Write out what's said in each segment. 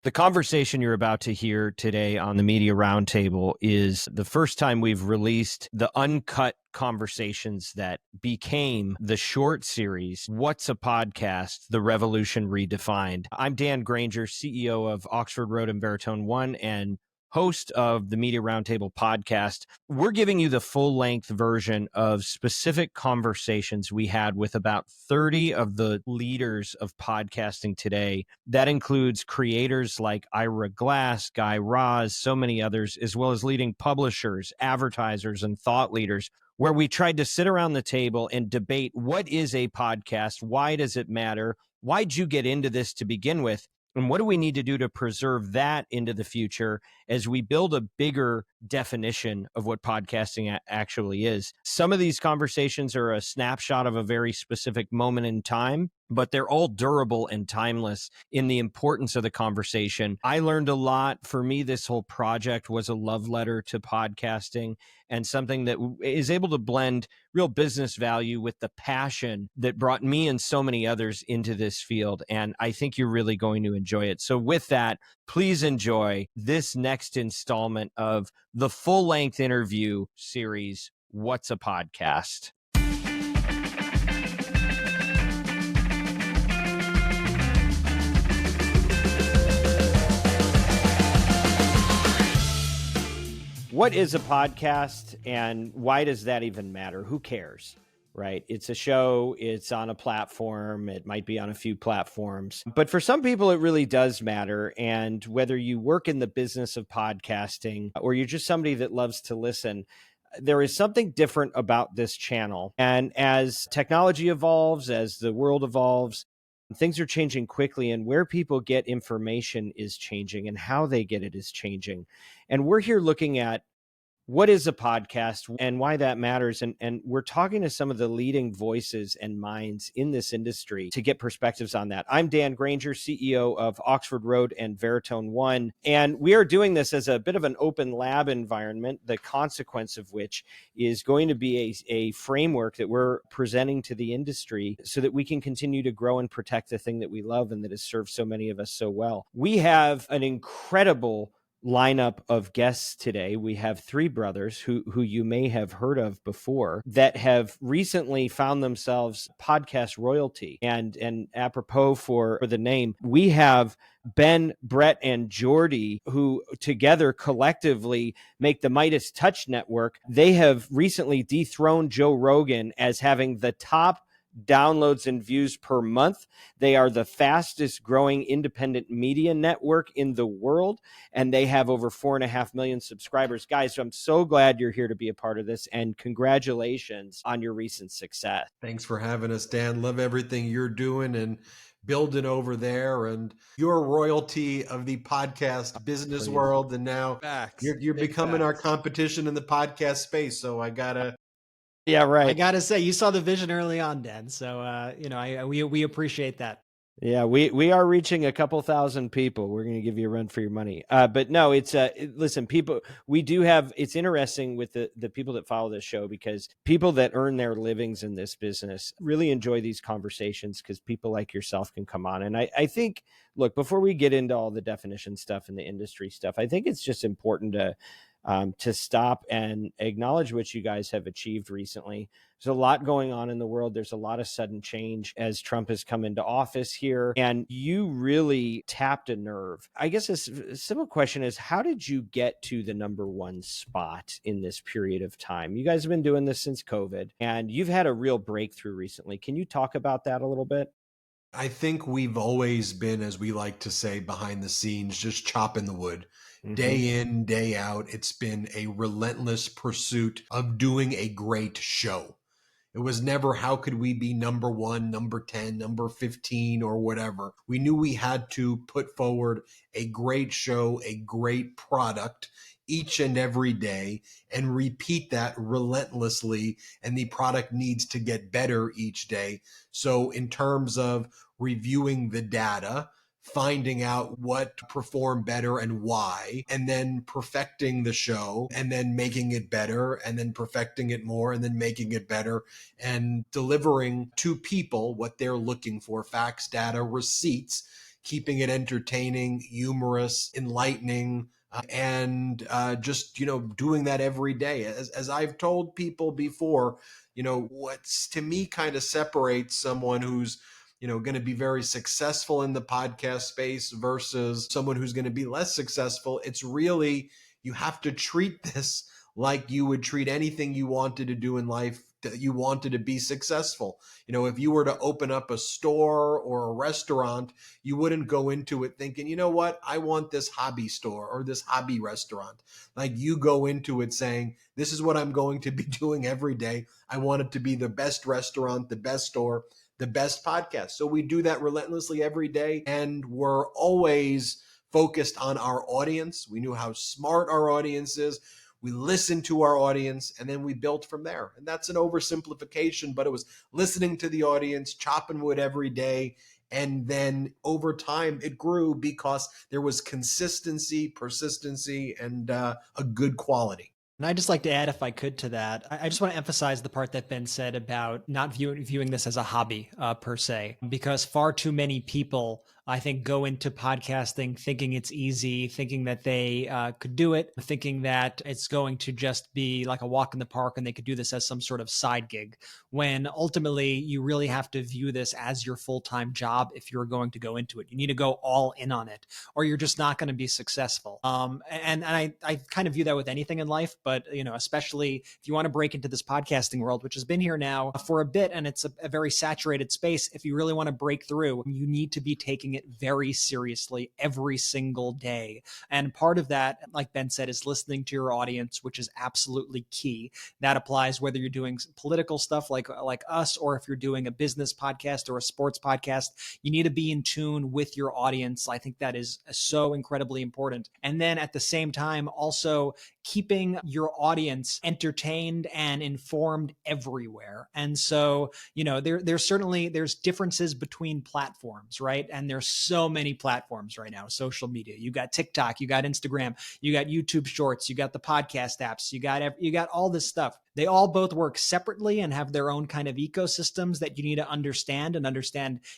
The conversation you're about to hear today on the Media Roundtable is the first time we've released the uncut conversations that became the short series, What's a Podcast? The Revolution Redefined. I'm Dan Granger, CEO of Oxford Road and Baritone One and host of the Media Roundtable podcast. We're giving you the full-length version of specific conversations we had with about 30 of the leaders of podcasting today. That includes creators like Ira Glass, Guy Raz, so many others, as well as leading publishers, advertisers, and thought leaders, where we tried to sit around the table and debate what is a podcast, why does it matter, why'd you get into this to begin with, and what do we need to do to preserve that into the future as we build a bigger definition of what podcasting actually is. Some of these conversations are a snapshot of a very specific moment in time, but they're all durable and timeless in the importance of the conversation. I learned a lot. For me, this whole project was a love letter to podcasting and something that is able to blend real business value with the passion that brought me and so many others into this field. And I think you're really going to enjoy it. So with that, please enjoy this next installment of the full-length interview series, What's a Podcast? What is a podcast and why does that even matter? Who cares, right? It's a show, it's on a platform, it might be on a few platforms, but for some people it really does matter. And whether you work in the business of podcasting or you're just somebody that loves to listen, there is something different about this channel. And as technology evolves, as the world evolves, things are changing quickly, and where people get information is changing and how they get it is changing. And we're here looking at what is a podcast and why that matters. And we're talking to some of the leading voices and minds in this industry to get perspectives on that. I'm Dan Granger, CEO of Oxford Road and Baritone One. And we are doing this as a bit of an open lab environment, the consequence of which is going to be a framework that we're presenting to the industry so that we can continue to grow and protect the thing that we love and that has served so many of us so well. We have an incredible lineup of guests today. We have three brothers who you may have heard of before that have recently found themselves podcast royalty. And apropos for the name, we have Ben, Brett, and Jordy, who together collectively make the MeidasTouch network. They have recently dethroned Joe Rogan as having the top downloads and views per month. They are the fastest growing independent media network in the world, and they have over 4.5 million subscribers. Guys, so I'm so glad you're here to be a part of this, and congratulations on your recent success. Thanks for having us, Dan. Love everything you're doing and building over there, and your royalty of the podcast business world. And now you're becoming our competition in the podcast space. So I gotta say, you saw the vision early on, Dan. So, we appreciate that. Yeah, we are reaching a couple thousand people. We're going to give you a run for your money. But no, it's listen, people, we do have, it's interesting with the people that follow this show, because people that earn their livings in this business really enjoy these conversations because people like yourself can come on. And I think, look, before we get into all the definition stuff and the industry stuff, I think it's just important to stop and acknowledge what you guys have achieved recently. There's a lot going on in the world. There's a lot of sudden change as Trump has come into office here, and you really tapped a nerve. I guess a simple question is, how did you get to the number one spot in this period of time? You guys have been doing this since COVID, and you've had a real breakthrough recently. Can you talk about that a little bit? I think we've always been, as we like to say, behind the scenes, just chopping the wood. Mm-hmm. Day in, day out, it's been a relentless pursuit of doing a great show. It was never, how could we be number 1, number 10, number 15, or whatever. We knew we had to put forward a great show, a great product each and every day, and repeat that relentlessly. And the product needs to get better each day. So in terms of reviewing the data, finding out what performed better and why, and then perfecting the show, and then making it better, and then perfecting it more, and then making it better, and delivering to people what they're looking for: facts, data, receipts, keeping it entertaining, humorous, enlightening, and just, doing that every day. As I've told people before, what's to me kind of separates someone who's going to be very successful in the podcast space versus someone who's going to be less successful. It's really, you have to treat this like you would treat anything you wanted to do in life, that you wanted to be successful. If you were to open up a store or a restaurant, you wouldn't go into it thinking, you know what, I want this hobby store or this hobby restaurant. Like, you go into it saying, this is what I'm going to be doing every day. I want it to be the best restaurant, the best store, the best podcast. So we do that relentlessly every day. And we're always focused on our audience. We knew how smart our audience is. We listened to our audience, and then we built from there. And that's an oversimplification, but it was listening to the audience, chopping wood every day. And then over time, it grew because there was consistency, persistency, and a good quality. And I'd just like to add, if I could, to that. I just want to emphasize the part that Ben said about not viewing this as a hobby per se, because far too many people, I think, go into podcasting thinking it's easy, thinking that they could do it, thinking that it's going to just be like a walk in the park and they could do this as some sort of side gig, when ultimately you really have to view this as your full-time job if you're going to go into it. You need to go all in on it, or you're just not going to be successful. And I kind of view that with anything in life, but especially if you want to break into this podcasting world, which has been here now for a bit, and it's a very saturated space. If you really want to break through, you need to be taking it very seriously every single day. And part of that, like Ben said, is listening to your audience, which is absolutely key. That applies whether you're doing political stuff like us, or if you're doing a business podcast or a sports podcast. You need to be in tune with your audience. I think that is so incredibly important. And then at the same time, also keeping your audience entertained and informed everywhere. And so, there's differences between platforms, right? And there's so many platforms right now, social media. You got TikTok, you got Instagram, you got YouTube Shorts, you got the podcast apps, you got all this stuff. They all both work separately and have their own kind of ecosystems that you need to understand.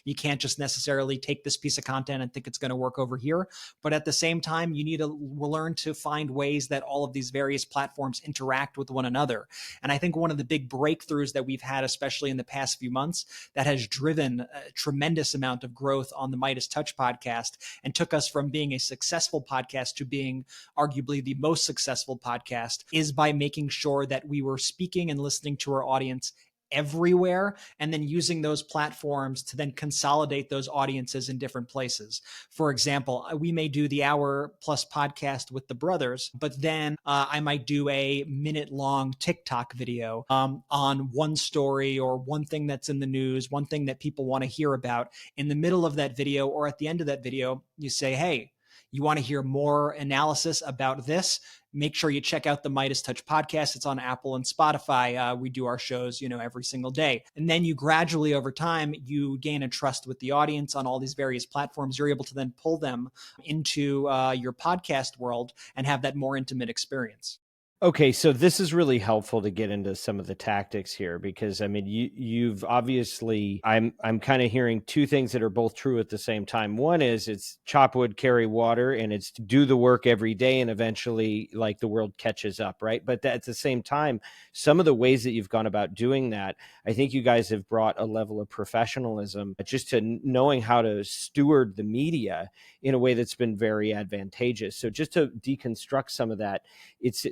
You can't just necessarily take this piece of content and think it's going to work over here. But at the same time, you need to learn to find ways that all of these various platforms interact with one another. And I think one of the big breakthroughs that we've had, especially in the past few months, that has driven a tremendous amount of growth on the MeidasTouch podcast and took us from being a successful podcast to being arguably the most successful podcast, is by making sure that we were speaking and listening to our audience everywhere, and then using those platforms to then consolidate those audiences in different places. For example, we may do the hour plus podcast with the brothers, but then I might do a minute-long TikTok video on one story or one thing that's in the news, one thing that people want to hear about. In the middle of that video or at the end of that video, you say, hey, you want to hear more analysis about this? Make sure you check out the MeidasTouch podcast. It's on Apple and Spotify. We do our shows, every single day. And then you gradually, over time, you gain a trust with the audience on all these various platforms. You're able to then pull them into your podcast world and have that more intimate experience. Okay, so this is really helpful to get into some of the tactics here, because I mean, you've obviously, I'm kind of hearing two things that are both true at the same time. One is it's chop wood, carry water, and it's do the work every day, and eventually, like, the world catches up, right? But at the same time, some of the ways that you've gone about doing that, I think you guys have brought a level of professionalism just to knowing how to steward the media in a way that's been very advantageous. So just to deconstruct some of that, is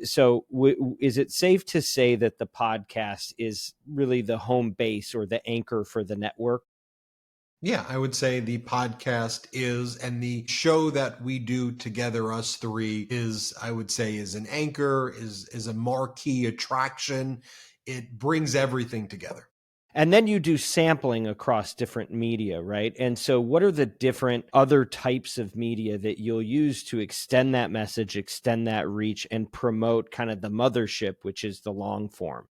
it safe to say that the podcast is really the home base or the anchor for the network? Yeah, I would say the podcast is, and the show that we do together, us three, is, I would say, is an anchor, is a marquee attraction. It brings everything together. And then you do sampling across different media, right? And so what are the different other types of media that you'll use to extend that message, extend that reach, and promote kind of the mothership, which is the long form?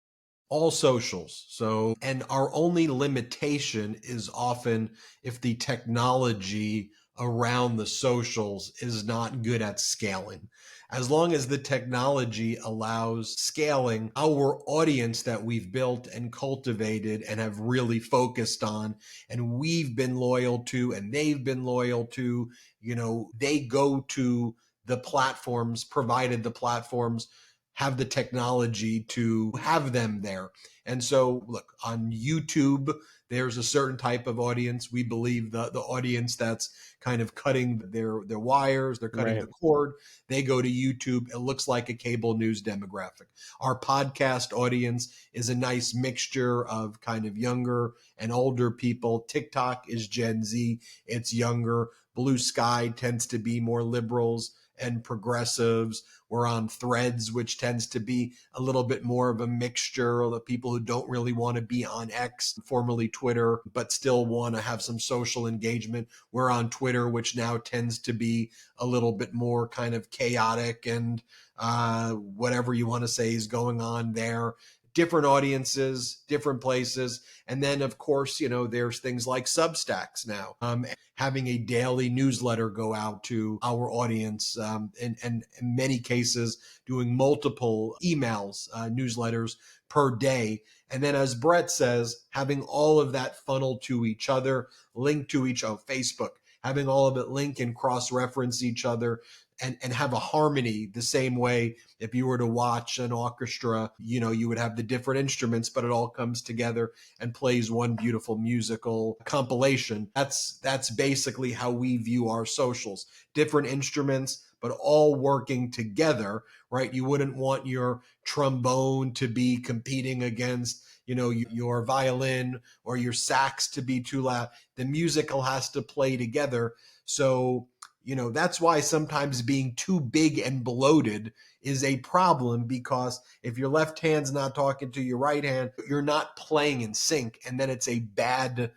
All socials. So, and our only limitation is often if the technology around the socials is not good at scaling. As long as the technology allows scaling, our audience that we've built and cultivated and have really focused on, and we've been loyal to, and they've been loyal to, they go to the platforms, provided the platforms have the technology to have them there. And so, look, on YouTube, there's a certain type of audience. We believe the audience that's kind of cutting their wires, they're cutting Right. the cord, they go to YouTube. It looks like a cable news demographic. Our podcast audience is a nice mixture of kind of younger and older people. TikTok is Gen Z, it's younger. Blue Sky tends to be more liberals and progressives. We're on Threads, which tends to be a little bit more of a mixture of the people who don't really want to be on X, formerly Twitter, but still want to have some social engagement. We're on Twitter, which now tends to be a little bit more kind of chaotic and whatever you want to say is going on there. Different audiences, different places. And then, of course, there's things like Substacks now. Having a daily newsletter go out to our audience, and in many cases, doing multiple emails, newsletters per day. And then, as Brett says, having all of that funnel to each other, linked to each other, Facebook, having all of it link and cross-reference each other, and have a harmony the same way. If you were to watch an orchestra, you would have the different instruments, but it all comes together and plays one beautiful musical compilation. That's basically how we view our socials. Different instruments, but all working together, right? You wouldn't want your trombone to be competing against, your violin, or your sax to be too loud. The musical has to play together. So, that's why sometimes being too big and bloated is a problem, because if your left hand's not talking to your right hand, you're not playing in sync, and then it's a bad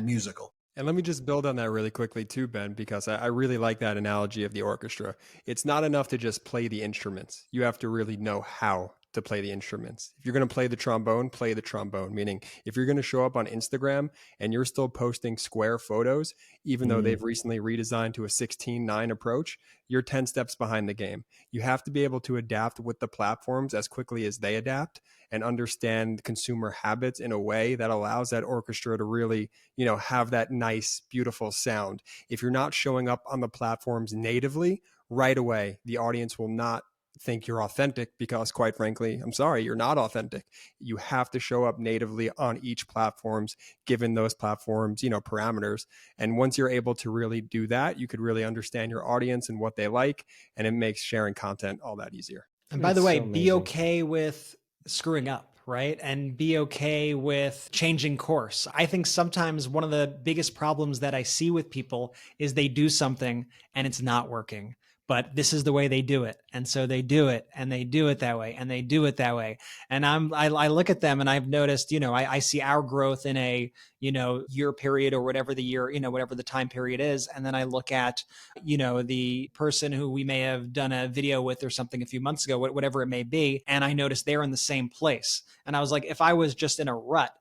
musical. And let me just build on that really quickly too, Ben, because I really like that analogy of the orchestra. It's not enough to just play the instruments. You have to really know how to play the instruments. If you're going to play the trombone, meaning if you're going to show up on Instagram and you're still posting square photos, even though they've recently redesigned to a 16:9 approach, you're 10 steps behind the game. You have to be able to adapt with the platforms as quickly as they adapt and understand consumer habits in a way that allows that orchestra to really, have that nice, beautiful sound. If you're not showing up on the platforms natively, right away, the audience will not think you're authentic, because quite frankly, I'm sorry, you're not authentic. You have to show up natively on each platforms, given those platforms, parameters. And once you're able to really do that, you could really understand your audience and what they like, and it makes sharing content all that easier. And by the way, be okay with screwing up, right? And be okay with changing course. I think sometimes one of the biggest problems that I see with people is they do something and it's not working. But this is the way they do it. And so they do it, and they do it that way, and they do it that way. And I look at them and I've noticed, I see our growth in a, year period, or whatever the year, whatever the time period is. And then I look at, the person who we may have done a video with or something a few months ago, whatever it may be. And I noticed they're in the same place. And I was like, if I was just in a rut,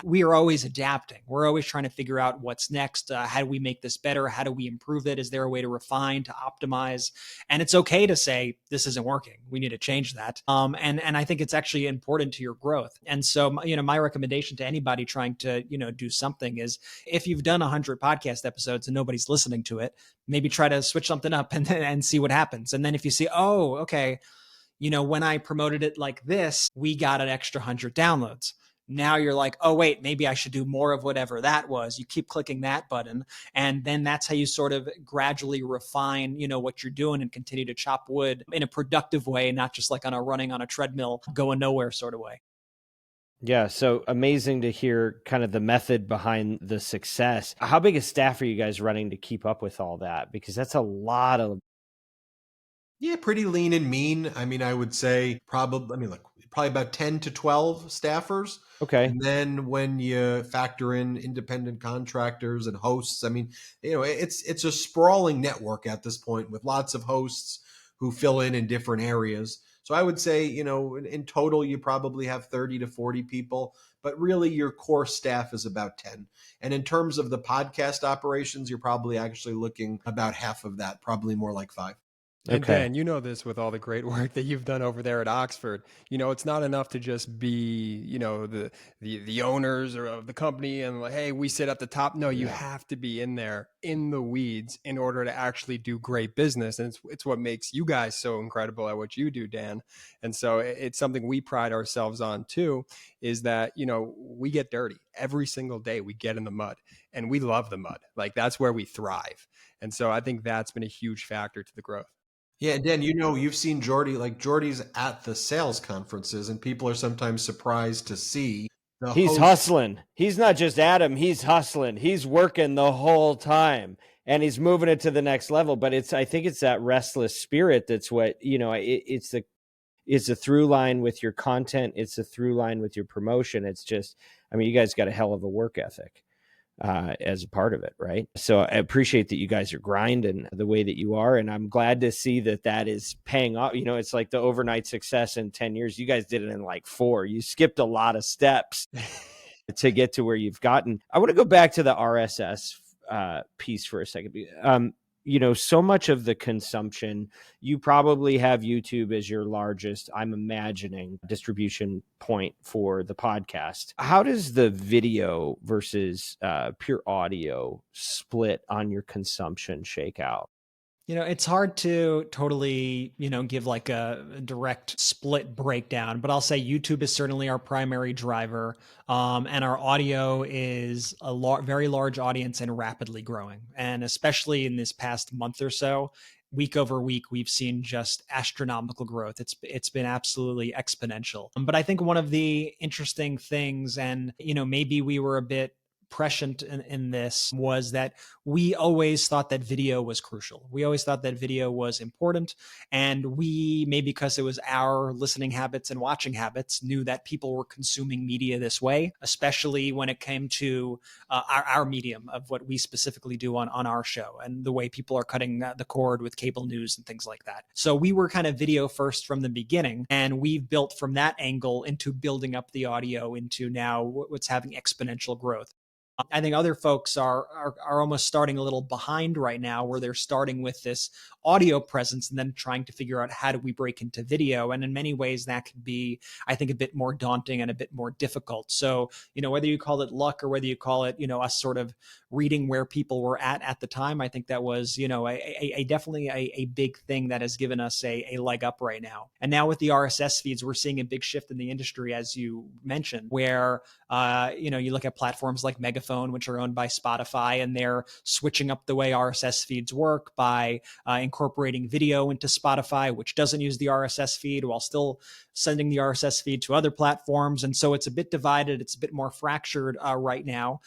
we are always adapting. We're always trying to figure out what's next. How do we make this better? How do we improve it? Is there a way to refine, to optimize? And it's okay to say, this isn't working. We need to change that. And I think it's actually important to your growth. And so, my recommendation to anybody trying to, do something is, if you've done 100 podcast episodes and nobody's listening to it, maybe try to switch something up and see what happens. And then if you see, oh, okay, when I promoted it like this, we got an extra 100 downloads. Now you're like, oh, wait, maybe I should do more of whatever that was. You keep clicking that button. And then that's how you sort of gradually refine, what you're doing, and continue to chop wood in a productive way, not just like running on a treadmill, going nowhere sort of way. Yeah. So amazing to hear kind of the method behind the success. How big a staff are you guys running to keep up with all that? Because that's a lot of. Yeah, pretty lean and mean. I mean, I would say probably about 10 to 12 staffers. Okay. And then when you factor in independent contractors and hosts, I mean, it's a sprawling network at this point, with lots of hosts who fill in different areas. So I would say, in total, you probably have 30 to 40 people, but really your core staff is about 10. And in terms of the podcast operations, you're probably actually looking about half of that, probably more like 5. And Okay. Dan, you know this with all the great work that you've done over there at Oxford. It's not enough to just be, the owners or of the company and like, hey, we sit at the top. No, you have to be in there in the weeds in order to actually do great business. And it's what makes you guys so incredible at what you do, Dan. And so it's something we pride ourselves on too, is that, we get dirty every single day. We get in the mud and we love the mud. Like that's where we thrive. And so I think that's been a huge factor to the growth. Yeah, and Dan, you've seen Jordy, like Jordy's at the sales conferences, and people are sometimes surprised to see the He's host. hustling. He's not just Adam. He's hustling. He's working the whole time, and he's moving it to the next level. But I think it's that restless spirit that's what it's a through line with your content. It's a through line with your promotion. It's just, you guys got a hell of a work ethic as a part of it, right? So I appreciate that you guys are grinding the way that you are, and I'm glad to see that is paying off. It's like the overnight success in 10 years. You guys did it in like 4. You skipped a lot of steps to get to where you've gotten. I want to go back to the RSS piece for a second. So much of the consumption, you probably have YouTube as your largest, I'm imagining, distribution point for the podcast. How does the video versus pure audio split on your consumption shake out? It's hard to totally, give like a direct split breakdown, but I'll say YouTube is certainly our primary driver. And our audio is a very large audience and rapidly growing. And especially in this past month or so, week over week, we've seen just astronomical growth. It's been absolutely exponential. But I think one of the interesting things, and, maybe we were a bit prescient in this, was that we always thought that video was crucial. We always thought that video was important. And we, maybe because it was our listening habits and watching habits, knew that people were consuming media this way, especially when it came to our medium of what we specifically do on our show and the way people are cutting the cord with cable news and things like that. So we were kind of video first from the beginning, and we've built from that angle into building up the audio into now what's having exponential growth. I think other folks are almost starting a little behind right now, where they're starting with this audio presence and then trying to figure out how do we break into video. And in many ways, that could be, I think, a bit more daunting and a bit more difficult. So, whether you call it luck or whether you call it, us sort of reading where people were at the time, I think that was, definitely a big thing that has given us a leg up right now. And now with the RSS feeds, we're seeing a big shift in the industry, as you mentioned, where, you look at platforms like Megaphone, which are owned by Spotify, and they're switching up the way RSS feeds work by incorporating video into Spotify, which doesn't use the RSS feed, while still sending the RSS feed to other platforms. And so it's a bit divided. It's a bit more fractured right now.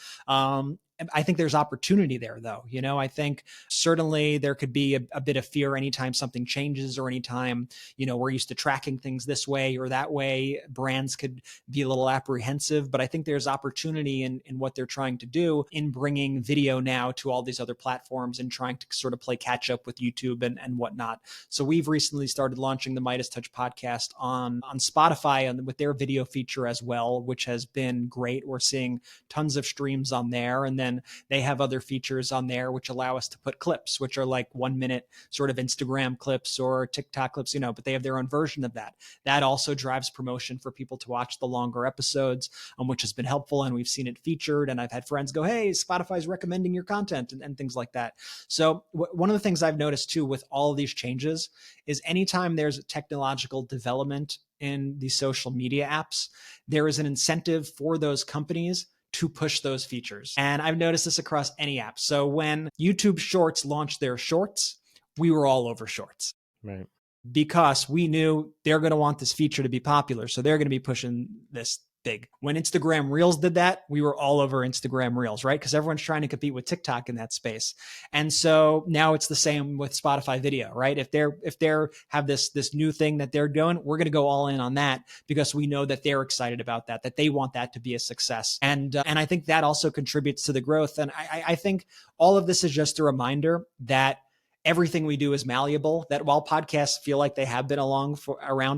I think there's opportunity there, though. I think certainly there could be a bit of fear anytime something changes, or anytime, we're used to tracking things this way or that way. Brands could be a little apprehensive, but I think there's opportunity in what they're trying to do in bringing video now to all these other platforms and trying to sort of play catch up with YouTube and whatnot. So we've recently started launching the MeidasTouch podcast on Spotify and with their video feature as well, which has been great. We're seeing tons of streams on there. And then they have other features on there which allow us to put clips, which are like 1 minute sort of Instagram clips or TikTok clips, but they have their own version of that. That also drives promotion for people to watch the longer episodes, which has been helpful. And we've seen it featured. And I've had friends go, hey, Spotify's recommending your content and things like that. So one of the things I've noticed too with all of these changes is anytime there's a technological development in these social media apps, there is an incentive for those companies to push those features. And I've noticed this across any app. So when YouTube Shorts launched their shorts, we were all over shorts. Right. Because we knew they're going to want this feature to be popular. So they're going to be pushing this big. When Instagram Reels did that, we were all over Instagram Reels, right? Because everyone's trying to compete with TikTok in that space. And so now it's the same with Spotify video, right? If they're have this new thing that they're doing, we're going to go all in on that because we know that they're excited about that they want that to be a success. And I think that also contributes to the growth. And I think all of this is just a reminder that everything we do is malleable, that while podcasts feel like they have been around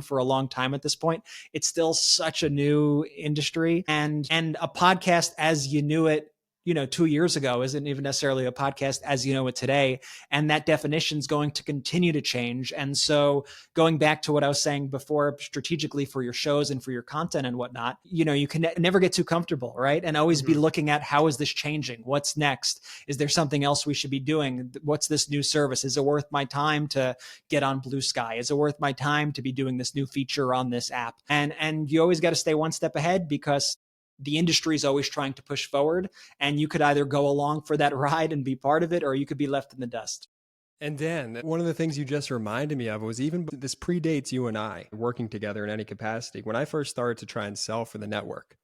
for a long time at this point, it's still such a new industry. And a podcast as you knew it, 2 years ago isn't even necessarily a podcast as you know it today. And that definition is going to continue to change. And so going back to what I was saying before, strategically for your shows and for your content and whatnot, you can never get too comfortable, right? And always be looking at, how is this changing? What's next? Is there something else we should be doing? What's this new service? Is it worth my time to get on Blue Sky? Is it worth my time to be doing this new feature on this app? And you always got to stay one step ahead, because the industry is always trying to push forward, and you could either go along for that ride and be part of it, or you could be left in the dust. And Dan, one of the things you just reminded me of was, even this predates you and I working together in any capacity. When I first started to try and sell for the network,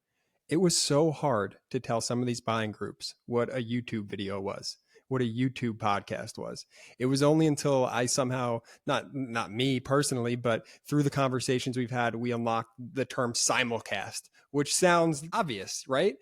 it was so hard to tell some of these buying groups what a YouTube video was, what a YouTube podcast was. It was only until I somehow, not me personally, but through the conversations we've had, we unlocked the term simulcast, which sounds obvious, right?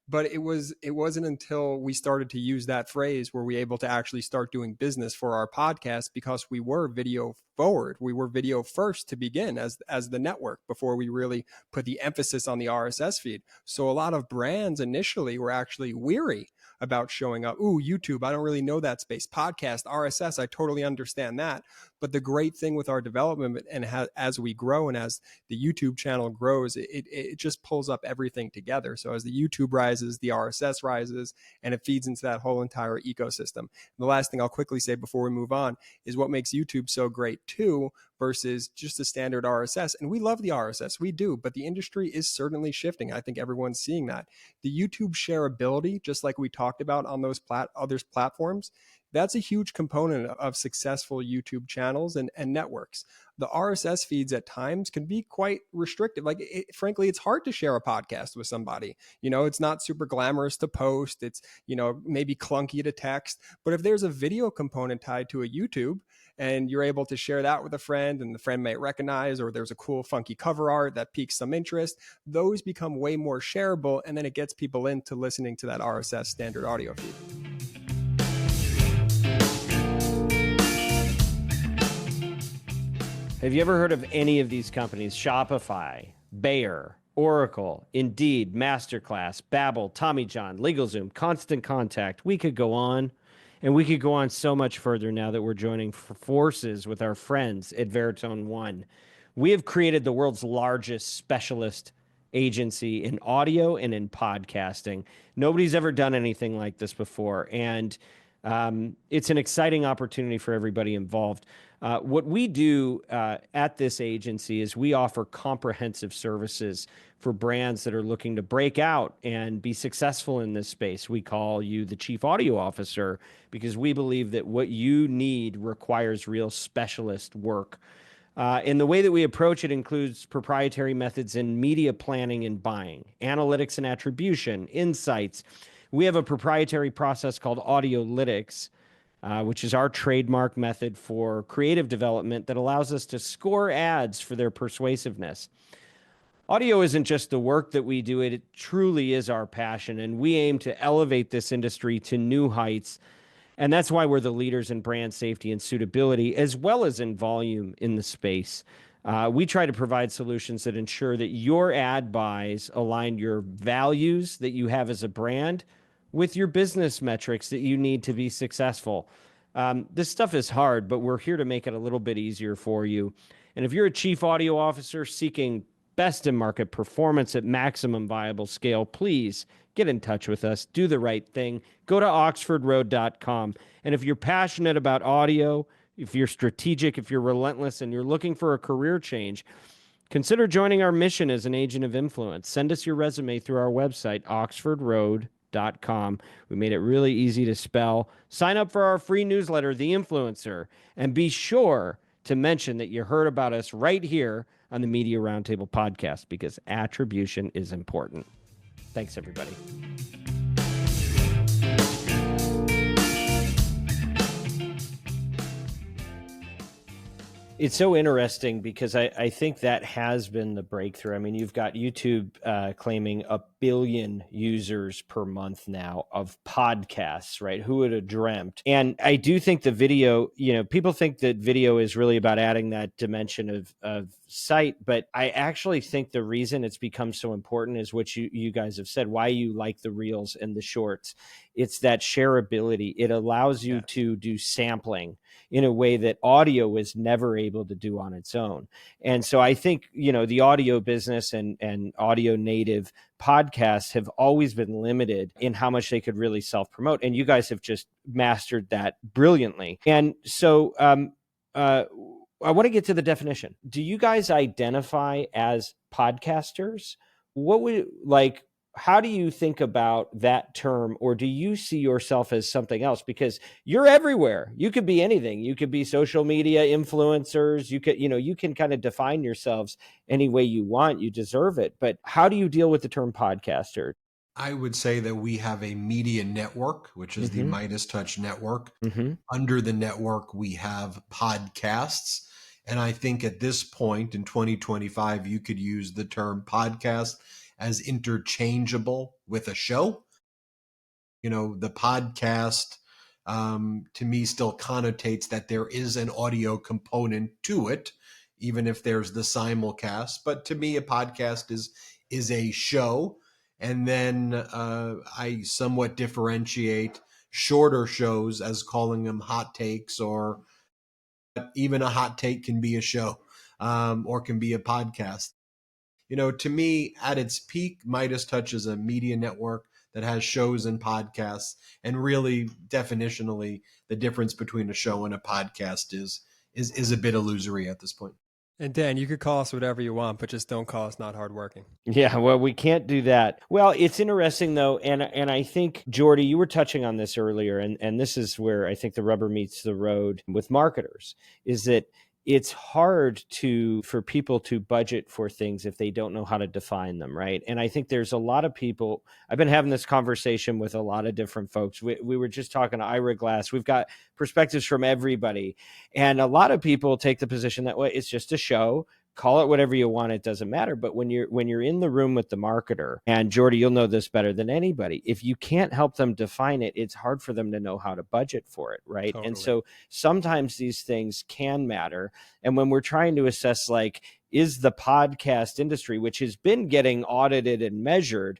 But it wasn't until we started to use that phrase were we able to actually start doing business for our podcast, because we were video forward. We were video first to begin as the network, before we really put the emphasis on the RSS feed. So a lot of brands initially were actually weary about showing up. Ooh, YouTube, I don't really know that space. Podcast, RSS, I totally understand that. But the great thing with our development, and as we grow and as the YouTube channel grows, it just pulls up everything together. So as the YouTube rises, the RSS rises, and it feeds into that whole entire ecosystem. And the last thing I'll quickly say before we move on is what makes YouTube so great too, versus just a standard RSS. And we love the RSS, we do, but the industry is certainly shifting. I think everyone's seeing that. The YouTube shareability, just like we talked about on those other platforms, that's a huge component of successful YouTube channels and networks. The RSS feeds at times can be quite restrictive. Frankly, it's hard to share a podcast with somebody. It's not super glamorous to post. It's, maybe clunky to text. But if there's a video component tied to a YouTube, and you're able to share that with a friend, and the friend may recognize, or there's a cool funky cover art that piques some interest, those become way more shareable, and then it gets people into listening to that RSS standard audio feed. Have you ever heard of any of these companies? Shopify, Bayer, Oracle, Indeed, Masterclass, Babbel, Tommy John, LegalZoom, Constant Contact. We could go on, and we could go on so much further now that we're joining forces with our friends at Veritone One. We have created the world's largest specialist agency in audio and in podcasting. Nobody's ever done anything like this before, and it's an exciting opportunity for everybody involved. What we do at this agency is we offer comprehensive services for brands that are looking to break out and be successful in this space. We call you the chief audio officer because we believe that what you need requires real specialist work. And the way that we approach it includes proprietary methods in media planning and buying, analytics and attribution, insights. We have a proprietary process called Audiolytics, which is our trademark method for creative development that allows us to score ads for their persuasiveness. Audio isn't just the work that we do, it truly is our passion, and we aim to elevate this industry to new heights. And that's why we're the leaders in brand safety and suitability, as well as in volume in the space. We try to provide solutions that ensure that your ad buys align your values that you have as a brand with your business metrics that you need to be successful. This stuff is hard, but we're here to make it a little bit easier for you. And if you're a chief audio officer seeking best in market performance at maximum viable scale, please get in touch with us. Do the right thing. Go to oxfordroad.com. And if you're passionate about audio, if you're strategic, if you're relentless, and you're looking for a career change, consider joining our mission as an agent of influence. Send us your resume through our website, oxfordroad.com. We made it really easy to spell. Sign up for our free newsletter, The Influencer, and be sure to mention that you heard about us right here on the Media Roundtable podcast, because attribution is important. Thanks, everybody. It's so interesting because I think that has been the breakthrough. I mean, you've got YouTube claiming 1 billion users per month now of podcasts, right? Who would have dreamt? And I do think the video, people think that video is really about adding that dimension of sight, but I actually think the reason it's become so important is what you guys have said, why you like the reels and the shorts. It's that shareability. It allows you to do sampling in a way that audio was never able to do on its own. And so I think, the audio business and audio native podcasts have always been limited in how much they could really self-promote. And you guys have just mastered that brilliantly. And so I want to get to the definition. Do you guys identify as podcasters? What would how do you think about that term, or do you see yourself as something else? Because you're everywhere. You could be anything. You could be social media influencers. You could, you can kind of define yourselves any way you want. You deserve it. But how do you deal with the term podcaster? I would say that we have a media network, which is the MeidasTouch network. Under the network, we have podcasts. And I think at this point in 2025, you could use the term podcast as interchangeable with a show. The podcast to me still connotates that there is an audio component to it, even if there's the simulcast. But to me, a podcast is a show. And then I somewhat differentiate shorter shows as calling them hot takes, or even a hot take can be a show or can be a podcast. To me, at its peak, MeidasTouch is a media network that has shows and podcasts. And really, definitionally, the difference between a show and a podcast is a bit illusory at this point. And Dan, you could call us whatever you want, but just don't call us not hardworking. Yeah, well, we can't do that. Well, it's interesting, though, and I think, Jordy, you were touching on this earlier, and this is where I think the rubber meets the road with marketers, is that it's hard for people to budget for things if they don't know how to define them, right? And I think there's a lot of people, I've been having this conversation with a lot of different folks. We were just talking to Ira Glass. We've got perspectives from everybody. And a lot of people take the position that, well, it's just a show. Call it whatever you want. It doesn't matter. But when you're in the room with the marketer, and Jordy, you'll know this better than anybody, if you can't help them define it, it's hard for them to know how to budget for it, right? Totally. And so sometimes these things can matter. And when we're trying to assess, is the podcast industry, which has been getting audited and measured,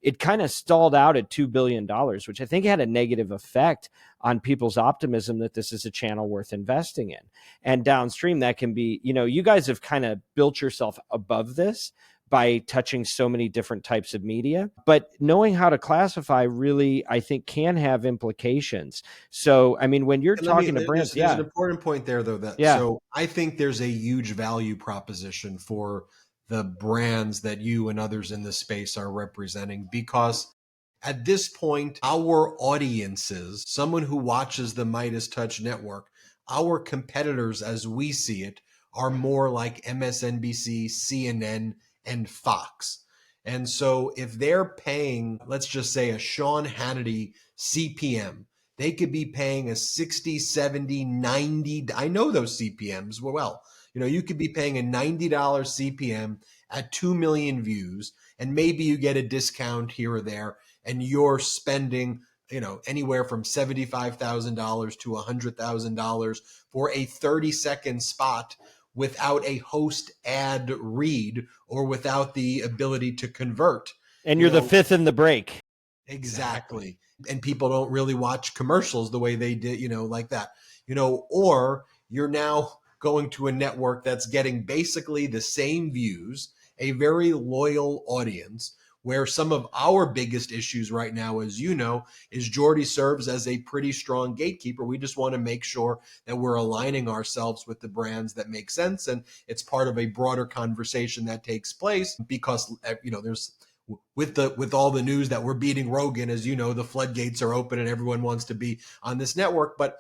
it kind of stalled out at $2 billion, which I think had a negative effect on people's optimism that this is a channel worth investing in. And downstream, that can be, you guys have kind of built yourself above this by touching so many different types of media, but knowing how to classify really, I think, can have implications. So, I mean, when you're talking to brands, there's an important point there, though. So I think there's a huge value proposition for the brands that you and others in this space are representing, because at this point, our audiences, someone who watches the MeidasTouch network, our competitors, as we see it, are more like MSNBC, CNN, and Fox. And so if they're paying, let's just say, a Sean Hannity CPM, they could be paying a 60, 70, 90. I know those CPMs well. You could be paying a $90 CPM at 2 million views, and maybe you get a discount here or there, and you're spending, anywhere from $75,000 to $100,000 for a 30-second spot without a host ad read or without the ability to convert. And you're the fifth in the break. Exactly. And people don't really watch commercials the way they did, like that, or you're now going to a network that's getting basically the same views, a very loyal audience, where some of our biggest issues right now, as you know, is Jordy serves as a pretty strong gatekeeper. We just want to make sure that we're aligning ourselves with the brands that make sense. And it's part of a broader conversation that takes place because, there's with all the news that we're beating Rogan, as you know, the floodgates are open and everyone wants to be on this network. But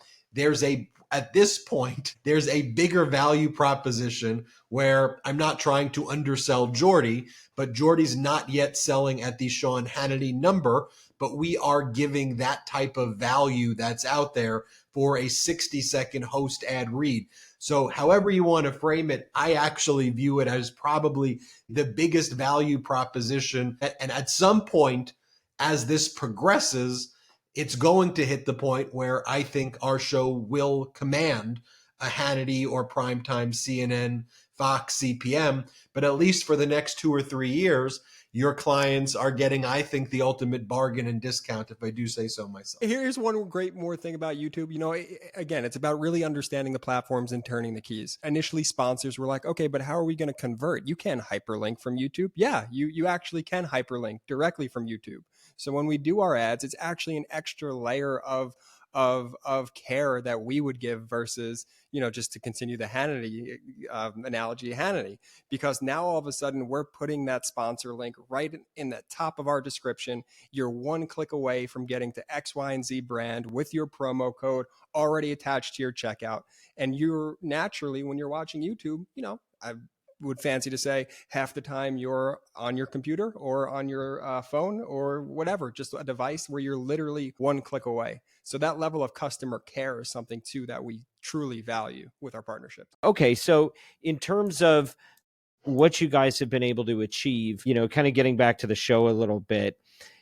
at this point, there's a bigger value proposition where I'm not trying to undersell Jordy, but Jordy's not yet selling at the Sean Hannity number, but we are giving that type of value that's out there for a 60-second host ad read. So however you want to frame it, I actually view it as probably the biggest value proposition. And at some point, as this progresses, it's going to hit the point where I think our show will command a Hannity or primetime CNN, Fox, CPM. But at least for the next 2 or 3 years, your clients are getting, I think, the ultimate bargain and discount, if I do say so myself. Here's one great more thing about YouTube. Again, it's about really understanding the platforms and turning the keys. Initially, sponsors were like, okay, but how are we going to convert? You can hyperlink from YouTube. Yeah, you actually can hyperlink directly from YouTube. So when we do our ads, it's actually an extra layer of care that we would give versus, just to continue the Hannity analogy, Hannity, because now all of a sudden we're putting that sponsor link right in the top of our description. You're one click away from getting to X, Y, and Z brand with your promo code already attached to your checkout. And you're naturally, when you're watching YouTube, I would fancy to say half the time you're on your computer or on your phone or whatever, just a device where you're literally one click away. So that level of customer care is something too that we truly value with our partnership. Okay, so in terms of what you guys have been able to achieve, kind of getting back to the show a little bit,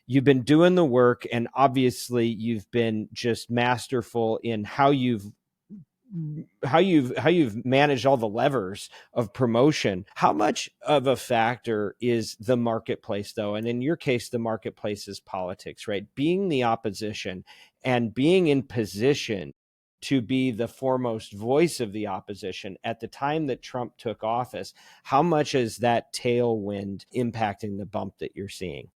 you've been doing the work, and obviously you've been just masterful in how you've managed all the levers of promotion. How much of a factor is the marketplace, though? And in your case, the marketplace is politics, right? Being the opposition and being in position to be the foremost voice of the opposition at the time that Trump took office, how much is that tailwind impacting the bump that you're seeing?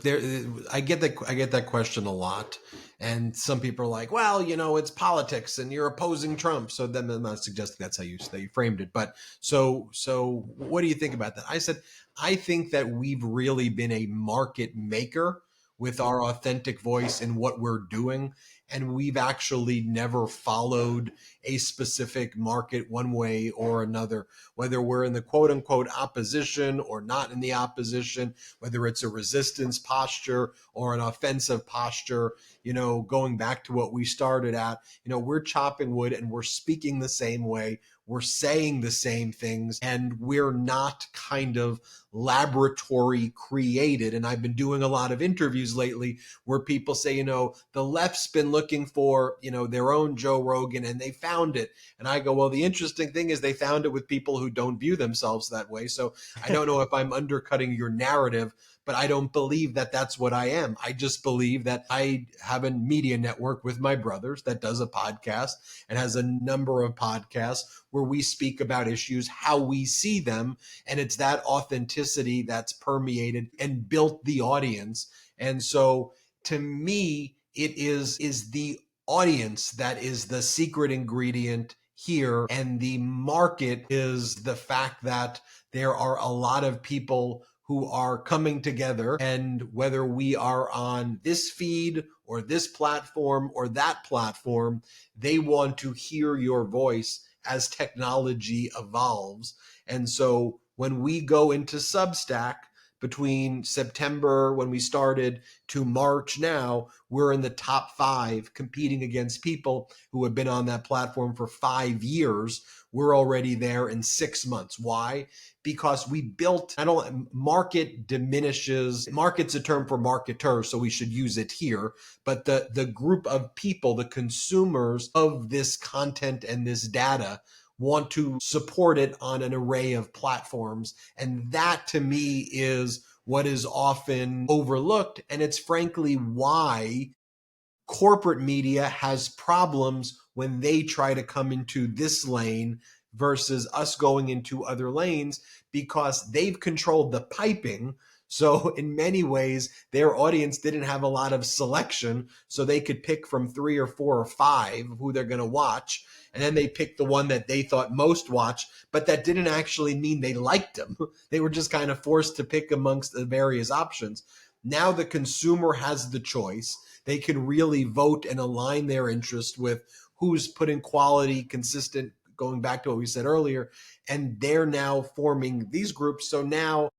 I get that question a lot, and some people are like, well, it's politics and you're opposing Trump. So then I'm not suggesting that's how you framed it. But so what do you think about that? I said, I think that we've really been a market maker with our authentic voice in what we're doing. And we've actually never followed a specific market one way or another, whether we're in the quote unquote opposition or not in the opposition, whether it's a resistance posture or an offensive posture, going back to what we started at, we're chopping wood and we're speaking the same way. We're saying the same things, and we're not kind of laboratory created. And I've been doing a lot of interviews lately where people say, the left's been looking for, their own Joe Rogan and they found it. And I go, well, the interesting thing is they found it with people who don't view themselves that way. So I don't know if I'm undercutting your narrative, but I don't believe that that's what I am. I just believe that I have a media network with my brothers that does a podcast and has a number of podcasts where we speak about issues, how we see them. And it's that authenticity that's permeated and built the audience. And so to me, it is the audience that is the secret ingredient here. And the market is the fact that there are a lot of people who are coming together, and whether we are on this feed or this platform or that platform, they want to hear your voice as technology evolves. And so when we go into Substack, between September when we started to March now, we're in the top 5 competing against people who have been on that platform for 5 years. We're already there in 6 months. Why? Because we built, market diminishes, market's a term for marketers, so we should use it here. But the group of people, the consumers of this content and this data, want to support it on an array of platforms. And that to me is what is often overlooked. And it's frankly why corporate media has problems when they try to come into this lane versus us going into other lanes, because they've controlled the piping. So in many ways, their audience didn't have a lot of selection, so they could pick from 3 or 4 or 5 who they're going to watch. And then they picked the one that they thought most watched, but that didn't actually mean they liked them. They were just kind of forced to pick amongst the various options. Now the consumer has the choice. They can really vote and align their interest with who's putting quality, consistent, going back to what we said earlier. And they're now forming these groups. So now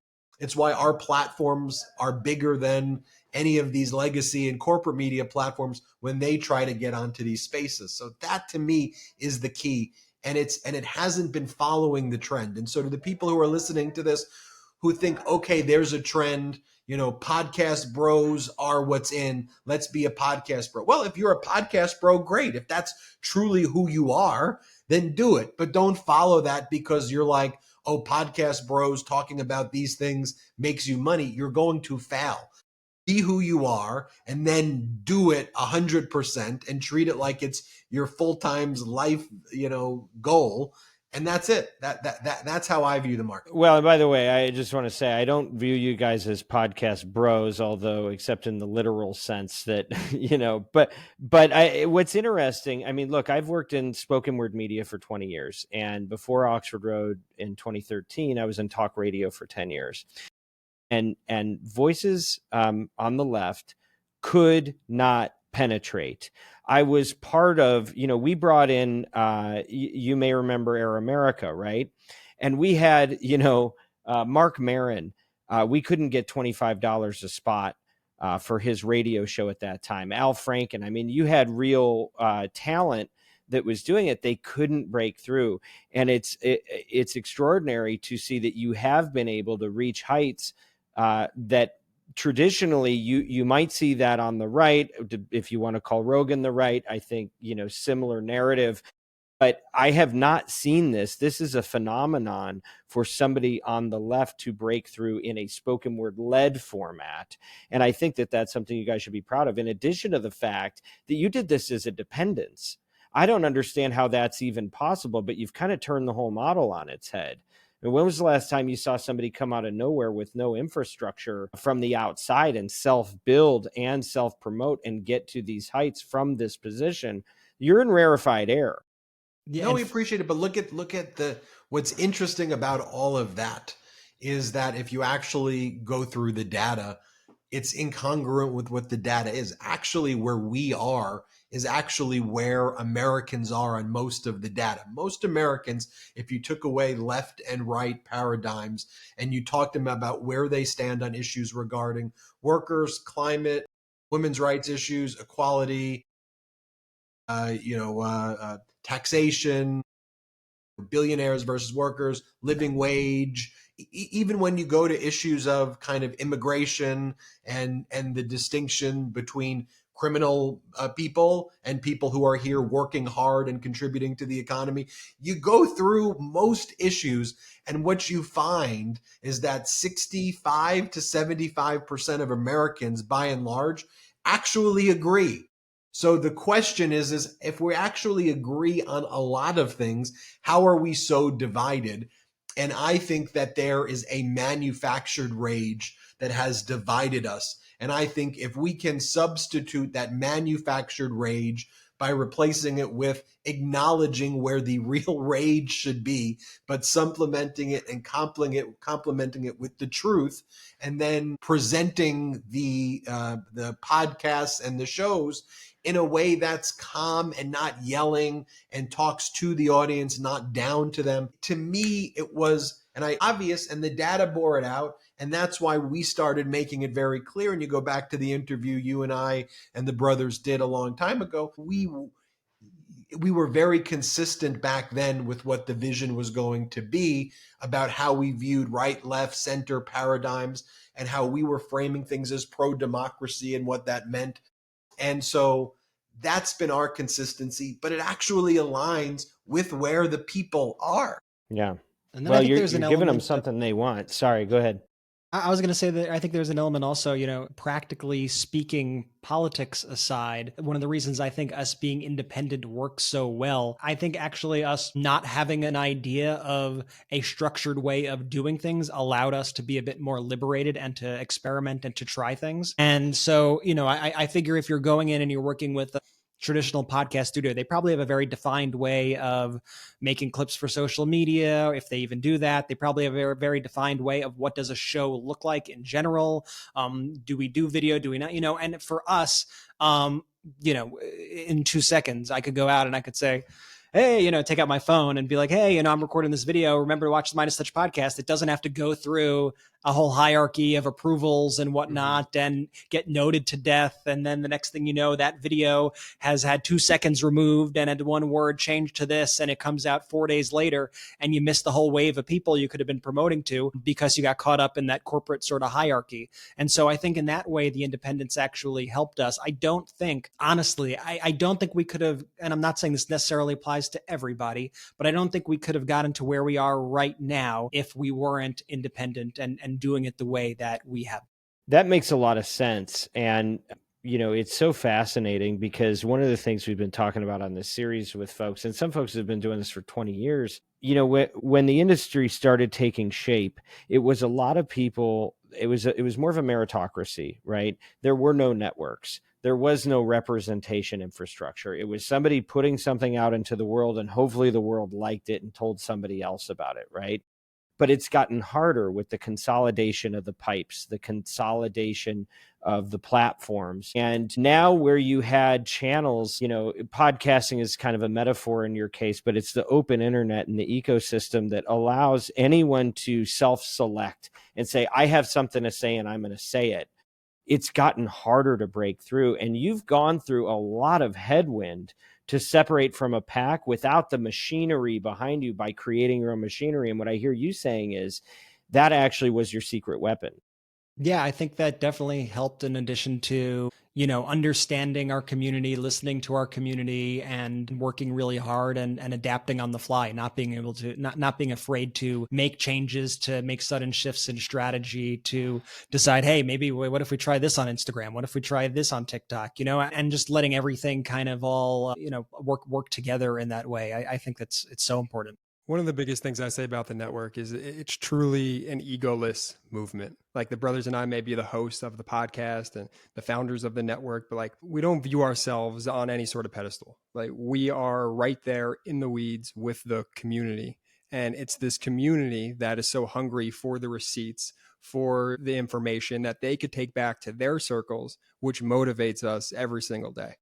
It's why our platforms are bigger than any of these legacy and corporate media platforms when they try to get onto these spaces. So that to me is the key. And it hasn't been following the trend. And so to the people who are listening to this who think, okay, there's a trend, podcast bros are what's in. Let's be a podcast bro. Well, if you're a podcast bro, great. If that's truly who you are, then do it. But don't follow that because you're like, oh, podcast bros talking about these things makes you money. You're going to fail. Be who you are and then do it 100% and treat it like it's your full-time life, goal. And that's it. That's how I view the market. Well, and by the way, I just want to say I don't view you guys as podcast bros, although except in the literal sense that, but what's interesting, I mean, look, I've worked in spoken word media for 20 years. And before Oxford Road in 2013, I was in talk radio for 10 years. And voices on the left could not penetrate. I was part of, we brought in, you may remember Air America, right? And we had, Mark Maron. We couldn't get $25 a spot for his radio show at that time. Al Franken. I mean, you had real talent that was doing it. They couldn't break through. And it's extraordinary to see that you have been able to reach heights that traditionally you might see that on the right, if you want to call Rogan the right. I think, similar narrative, but I have not seen this. This is a phenomenon for somebody on the left to break through in a spoken word led format. And I think that that's something you guys should be proud of, in addition to the fact that you did this as a dependence. I don't understand how that's even possible, but you've kind of turned the whole model on its head. And when was the last time you saw somebody come out of nowhere with no infrastructure from the outside and self-build and self-promote and get to these heights from this position? You're in rarefied air. Yeah, no, we appreciate it. But look at what's interesting about all of that is that if you actually go through the data, it's incongruent with what the data is. Actually, where we are is actually where Americans are on most of the data. Most Americans, if you took away left and right paradigms and you talked to them about where they stand on issues regarding workers, climate, women's rights issues, equality, taxation, billionaires versus workers, living wage, even when you go to issues of kind of immigration and the distinction between criminal people and people who are here working hard and contributing to the economy, you go through most issues, and what you find is that 65 to 75% of Americans, by and large, actually agree. So the question is if we actually agree on a lot of things, how are we so divided? And I think that there is a manufactured rage that has divided us. And I think if we can substitute that manufactured rage by replacing it with acknowledging where the real rage should be, but supplementing it and complementing it with the truth, and then presenting the podcasts and the shows in a way that's calm and not yelling and talks to the audience, not down to them. To me, it was obvious, and the data bore it out. And that's why we started making it very clear. And you go back to the interview you and I and the brothers did a long time ago. We were very consistent back then with what the vision was going to be about how we viewed right, left, center paradigms and how we were framing things as pro-democracy and what that meant. And so that's been our consistency, but it actually aligns with where the people are. Yeah. And then you're giving them something they want. Sorry, go ahead. I was going to say that I think there's an element also, practically speaking, politics aside, one of the reasons I think us being independent works so well, I think actually us not having an idea of a structured way of doing things allowed us to be a bit more liberated and to experiment and to try things. And so, I figure if you're going in and you're working with traditional podcast studio, they probably have a very defined way of making clips for social media. If they even do that, they probably have a very, very defined way of what does a show look like in general. Do we do video? Do we not? And for us, in 2 seconds, I could go out and I could say, hey, take out my phone and be like, hey, I'm recording this video. Remember to watch the MeidasTouch podcast. It doesn't have to go through a whole hierarchy of approvals and whatnot and get noted to death. And then the next thing you know, that video has had 2 seconds removed and had one word changed to this, and it comes out 4 days later, and you miss the whole wave of people you could have been promoting to because you got caught up in that corporate sort of hierarchy. And so I think in that way, the independence actually helped us. I don't think, honestly, I don't think we could have, and I'm not saying this necessarily applies to everybody, but I don't think we could have gotten to where we are right now if we weren't independent and doing it the way that we have. That makes a lot of sense. And, it's so fascinating because one of the things we've been talking about on this series with folks, and some folks have been doing this for 20 years, when the industry started taking shape, it was a lot of people, it was more of a meritocracy, right? There were no networks. There was no representation infrastructure. It was somebody putting something out into the world, and hopefully the world liked it and told somebody else about it, right? But it's gotten harder with the consolidation of the pipes, the consolidation of the platforms. And now where you had channels, podcasting is kind of a metaphor in your case, but it's the open internet and the ecosystem that allows anyone to self-select and say, I have something to say and I'm going to say it. It's gotten harder to break through. And you've gone through a lot of headwind to separate from a pack without the machinery behind you by creating your own machinery. And what I hear you saying is that actually was your secret weapon. Yeah, I think that definitely helped in addition to, understanding our community, listening to our community, and working really hard and adapting on the fly, not being able to, not being afraid to make changes, to make sudden shifts in strategy, to decide, hey, maybe what if we try this on Instagram? What if we try this on TikTok? And just letting everything kind of all, work together in that way. I think it's so important. One of the biggest things I say about the network is it's truly an egoless movement. Like the brothers and I may be the hosts of the podcast and the founders of the network, but like we don't view ourselves on any sort of pedestal. Like we are right there in the weeds with the community. And it's this community that is so hungry for the receipts, for the information that they could take back to their circles, which motivates us every single day.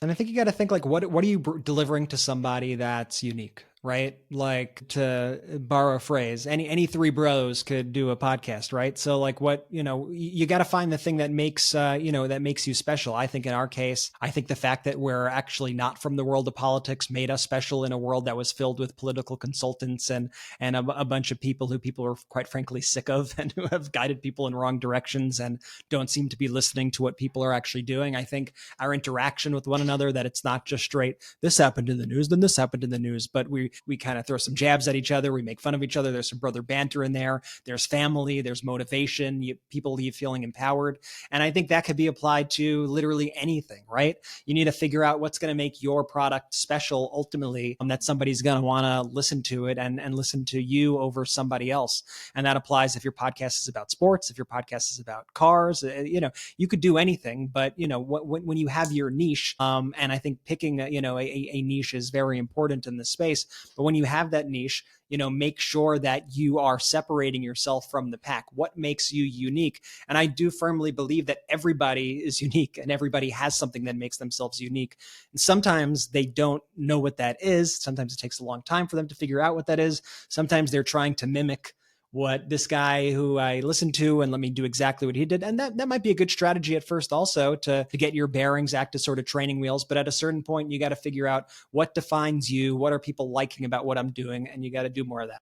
And I think you got to think like, what are you delivering to somebody that's unique, right? Like, to borrow a phrase, any three bros could do a podcast, right? So like what, you got to find the thing that makes, that makes you special. I think in our case, I think the fact that we're actually not from the world of politics made us special in a world that was filled with political consultants and a bunch of people who people are quite frankly sick of and who have guided people in wrong directions and don't seem to be listening to what people are actually doing. I think our interaction with one another, that it's not just straight, this happened in the news, then this happened in the news, but we kind of throw some jabs at each other. We make fun of each other. There's some brother banter in there. There's family, there's motivation. People leave feeling empowered. And I think that could be applied to literally anything, right? You need to figure out what's going to make your product special ultimately, that somebody's going to want to listen to it and listen to you over somebody else. And that applies if your podcast is about sports, if your podcast is about cars, you could do anything, but when you have your niche, and I think picking a niche is very important in this space. But when you have that niche, make sure that you are separating yourself from the pack. What makes you unique? And I do firmly believe that everybody is unique and everybody has something that makes themselves unique. And sometimes they don't know what that is. Sometimes it takes a long time for them to figure out what that is. Sometimes they're trying to mimic what this guy who I listened to and let me do exactly what he did. And that might be a good strategy at first also to get your bearings, act as sort of training wheels. But at a certain point, you got to figure out what defines you, what are people liking about what I'm doing, and you got to do more of that.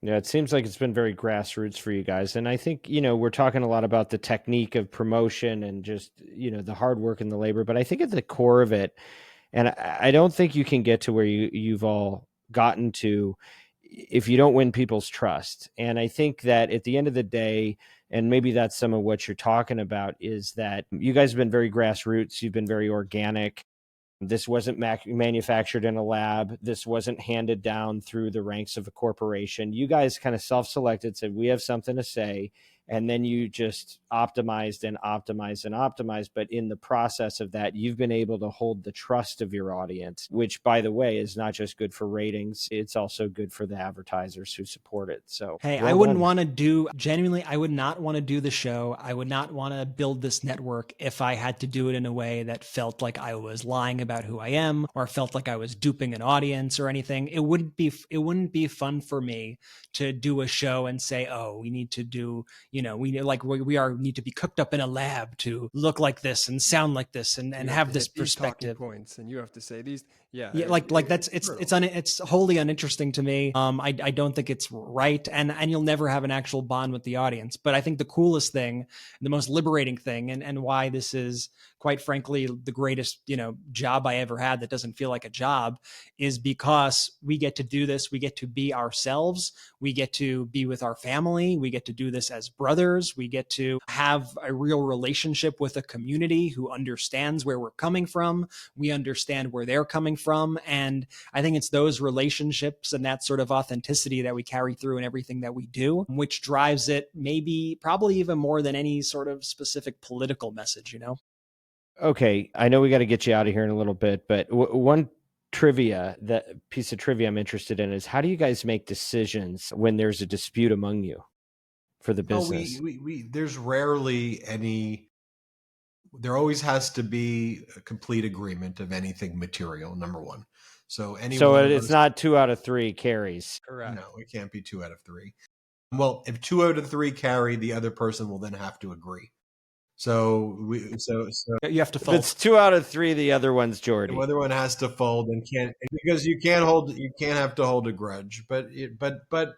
Yeah, it seems like it's been very grassroots for you guys. And I think, we're talking a lot about the technique of promotion and just, the hard work and the labor. But I think at the core of it, and I don't think you can get to where you've all gotten to if you don't win people's trust. And I think that at the end of the day, and maybe that's some of what you're talking about, is that you guys have been very grassroots. You've been very organic. This wasn't manufactured in a lab. This wasn't handed down through the ranks of a corporation. You guys kind of self-selected, said, we have something to say, and then you just optimized and optimized and optimized. But in the process of that, you've been able to hold the trust of your audience, which, by the way, is not just good for ratings, it's also good for the advertisers who support it. So hey, well I wouldn't done. want to do, genuinely, I would not want to do the show. I would not want to build this network if I had to do it in a way that felt like I was lying about who I am, or felt like I was duping an audience or anything. It wouldn't be fun for me to do a show and say, oh, we need to do, need to be cooked up in a lab to look like this and sound like this and You have to this hit these talking perspective. points, and you have to say these. Yeah, Yeah, it's wholly uninteresting to me. I don't think it's right, and you'll never have an actual bond with the audience. But I think the coolest thing, the most liberating thing, and why this is, quite frankly, the greatest job I ever had that doesn't feel like a job, is because we get to do this. We get to be ourselves. We get to be with our family. We get to do this as brothers. We get to have a real relationship with a community who understands where we're coming from. We understand where they're coming from. And I think it's those relationships and that sort of authenticity that we carry through in everything that we do, which drives it probably even more than any sort of specific political message, Okay, I know we got to get you out of here in a little bit, but one piece of trivia I'm interested in is, how do you guys make decisions when there's a dispute among you for the business? There's rarely any. There always has to be a complete agreement of anything material. Number one. So it's not 2 out of 3 carries. Correct. No, it can't be 2 out of 3. Well, if 2 out of 3 carry, the other person will then have to agree. So you have to fold. If it's 2 out of 3, the other one's Jordy. The other one has to fold and because you can't have to hold a grudge. But the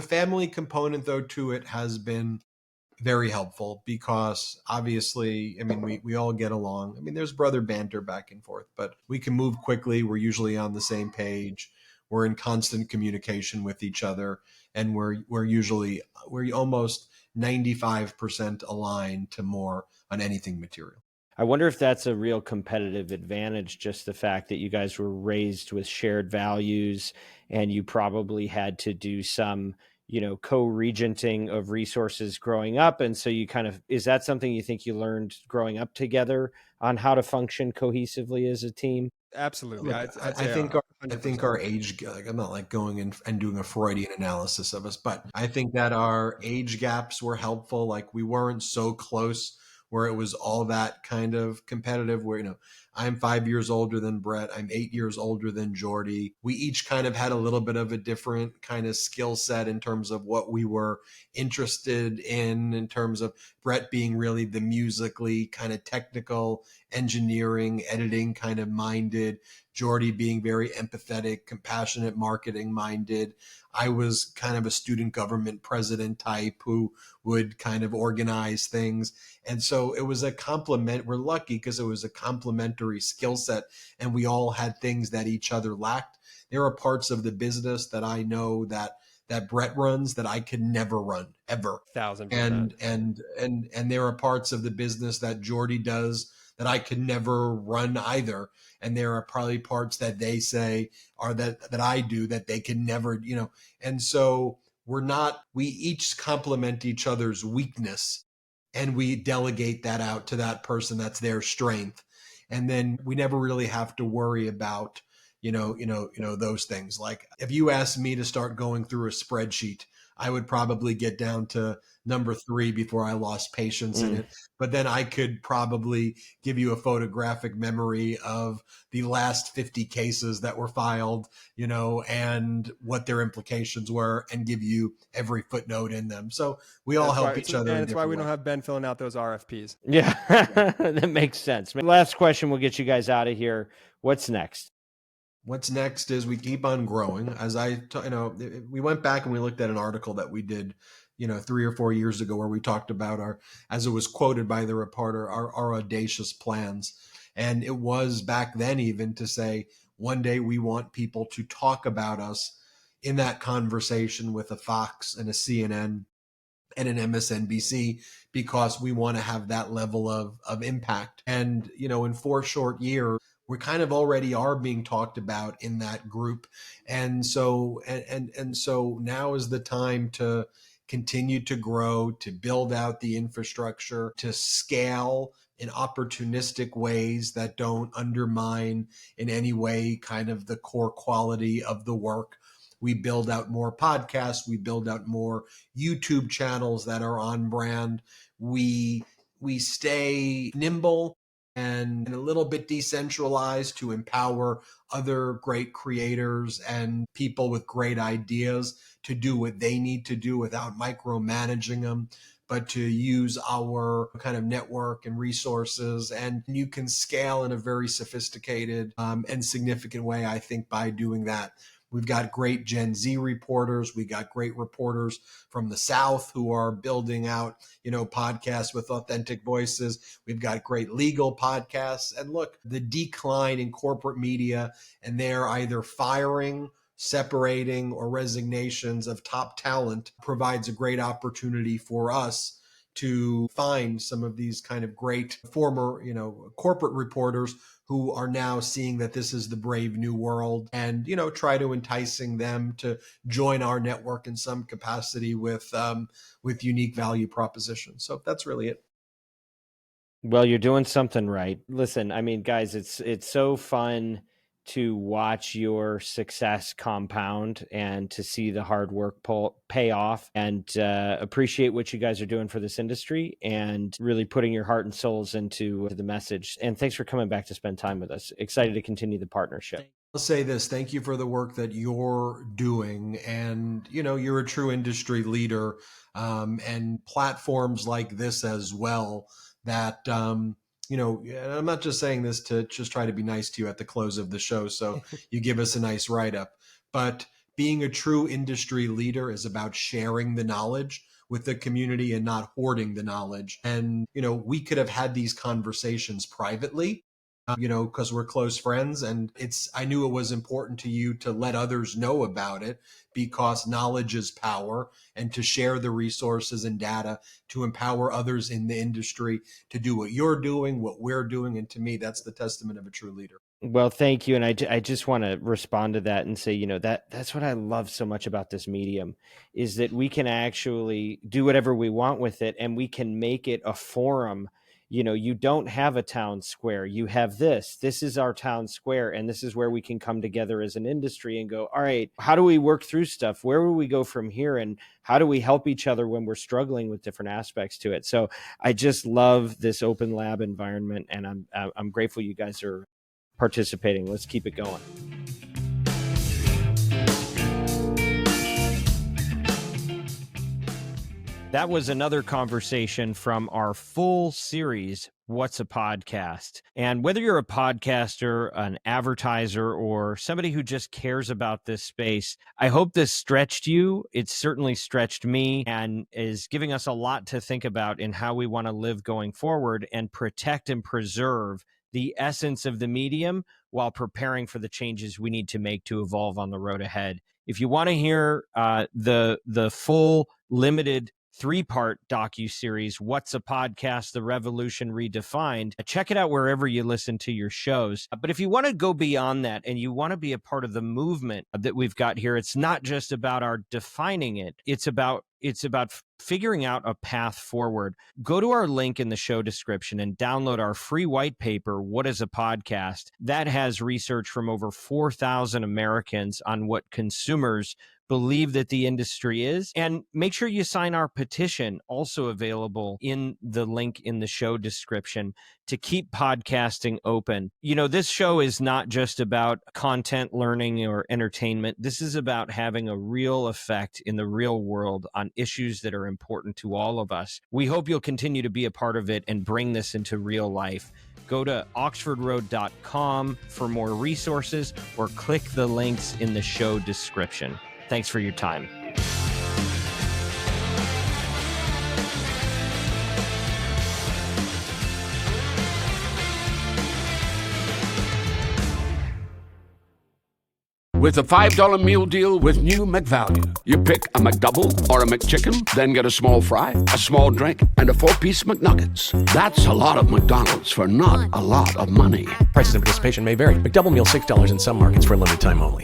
family component though to it has been very helpful, because obviously, I mean, we all get along. I mean, there's brother banter back and forth, but we can move quickly. We're usually on the same page. We're in constant communication with each other, and we're almost 95% aligned to more on anything material. I wonder if that's a real competitive advantage, just the fact that you guys were raised with shared values, and you probably had to do some co-regenting of resources growing up. And so is that something you think you learned growing up together on how to function cohesively as a team? Absolutely. Look, I think our age, like, I'm not like going in and doing a Freudian analysis of us, but I think that our age gaps were helpful. Like, we weren't so close where it was all that kind of competitive, where, I'm 5 years older than Brett. I'm 8 years older than Jordy. We each kind of had a little bit of a different kind of skill set in terms of what we were interested in terms of Brett being really the musically kind of technical, engineering, editing kind of minded, Jordy being very empathetic, compassionate, marketing minded. I was kind of a student government president type who would kind of organize things. And so it was a compliment. We're lucky because it was a complementary skill set, and we all had things that each other lacked. There are parts of the business that I know that Brett runs that I could never run, ever. 1,000%. And there are parts of the business that Jordy does that I could never run either. And there are probably parts that they say are that I do that they can never, And so we each complement each other's weakness, and we delegate that out to that person. That's their strength. And then we never really have to worry about, those things. Like, if you asked me to start going through a spreadsheet, I would probably get down to number 3 before I lost patience in it. But then I could probably give you a photographic memory of the last 50 cases that were filed, and what their implications were, and give you every footnote in them. So we all help each other. And it's why we don't have Ben filling out those RFPs. Yeah, that makes sense. Last question, we'll get you guys out of here. What's next? What's next is we keep on growing. As we went back and we looked at an article that we did, 3 or 4 years ago, where we talked about as it was quoted by the reporter, our audacious plans. And it was back then even to say, one day we want people to talk about us in that conversation with a Fox and a CNN and an MSNBC, because we want to have that level of impact. And, in 4 short years, we kind of already are being talked about in that group. And so, and so now is the time to continue to grow, to build out the infrastructure, to scale in opportunistic ways that don't undermine in any way kind of the core quality of the work. We build out more podcasts. We build out more YouTube channels that are on brand. We stay nimble and a little bit decentralized to empower other great creators and people with great ideas to do what they need to do without micromanaging them, but to use our kind of network and resources. And you can scale in a very sophisticated and significant way, I think, by doing that. We've got great Gen Z reporters. We got great reporters from the South who are building out, podcasts with authentic voices. We've got great legal podcasts. And look, the decline in corporate media and their either firing, separating, or resignations of top talent provides a great opportunity for us to find some of these kind of great former, corporate reporters who are now seeing that this is the brave new world and, try to enticing them to join our network in some capacity with unique value propositions. So that's really it. Well, you're doing something right. Listen, I mean, guys, it's so fun to watch your success compound and to see the hard work pay off, and appreciate what you guys are doing for this industry and really putting your heart and souls into the message. And thanks for coming back to spend time with us. Excited to continue the partnership. I'll say this, thank you for the work that you're doing. And, you're a true industry leader, and platforms like this as well that, and I'm not just saying this to just try to be nice to you at the close of the show, so you give us a nice write-up. But being a true industry leader is about sharing the knowledge with the community and not hoarding the knowledge. And, we could have had these conversations privately, because we're close friends. And I knew it was important to you to let others know about it because knowledge is power, and to share the resources and data to empower others in the industry to do what you're doing, what we're doing. And to me, that's the testament of a true leader. Well, thank you. And I just want to respond to that and say, that's what I love so much about this medium is that we can actually do whatever we want with it, and we can make it a forum. You don't have a town square. You have this. This is our town square, and this is where we can come together as an industry and go, all right, how do we work through stuff? Where will we go from here? And how do we help each other when we're struggling with different aspects to it? So I just love this open lab environment, and I'm grateful you guys are participating. Let's keep it going. That was another conversation from our full series, What's a Podcast? And whether you're a podcaster, an advertiser, or somebody who just cares about this space, I hope this stretched you. It's certainly stretched me and is giving us a lot to think about in how we want to live going forward and protect and preserve the essence of the medium while preparing for the changes we need to make to evolve on the road ahead. If you want to hear the full limited 3-part docuseries, What's a Podcast? The Revolution Redefined, check it out wherever you listen to your shows. But if you want to go beyond that and you want to be a part of the movement that we've got here, it's not just about our defining it. It's about figuring out a path forward. Go to our link in the show description and download our free white paper, What is a Podcast? That has research from over 4,000 Americans on what consumers believe that the industry is. And make sure you sign our petition, also available in the link in the show description, to keep podcasting open. This show is not just about content, learning, or entertainment. This is about having a real effect in the real world on issues that are important to all of us. We hope you'll continue to be a part of it and bring this into real life. Go to oxfordroad.com for more resources or click the links in the show description. Thanks for your time. With a $5 meal deal with new McValue. You pick a McDouble or a McChicken, then get a small fry, a small drink, and a 4-piece McNuggets. That's a lot of McDonald's for not a lot of money. Prices and participation may vary. McDouble meal $6 in some markets for a limited time only.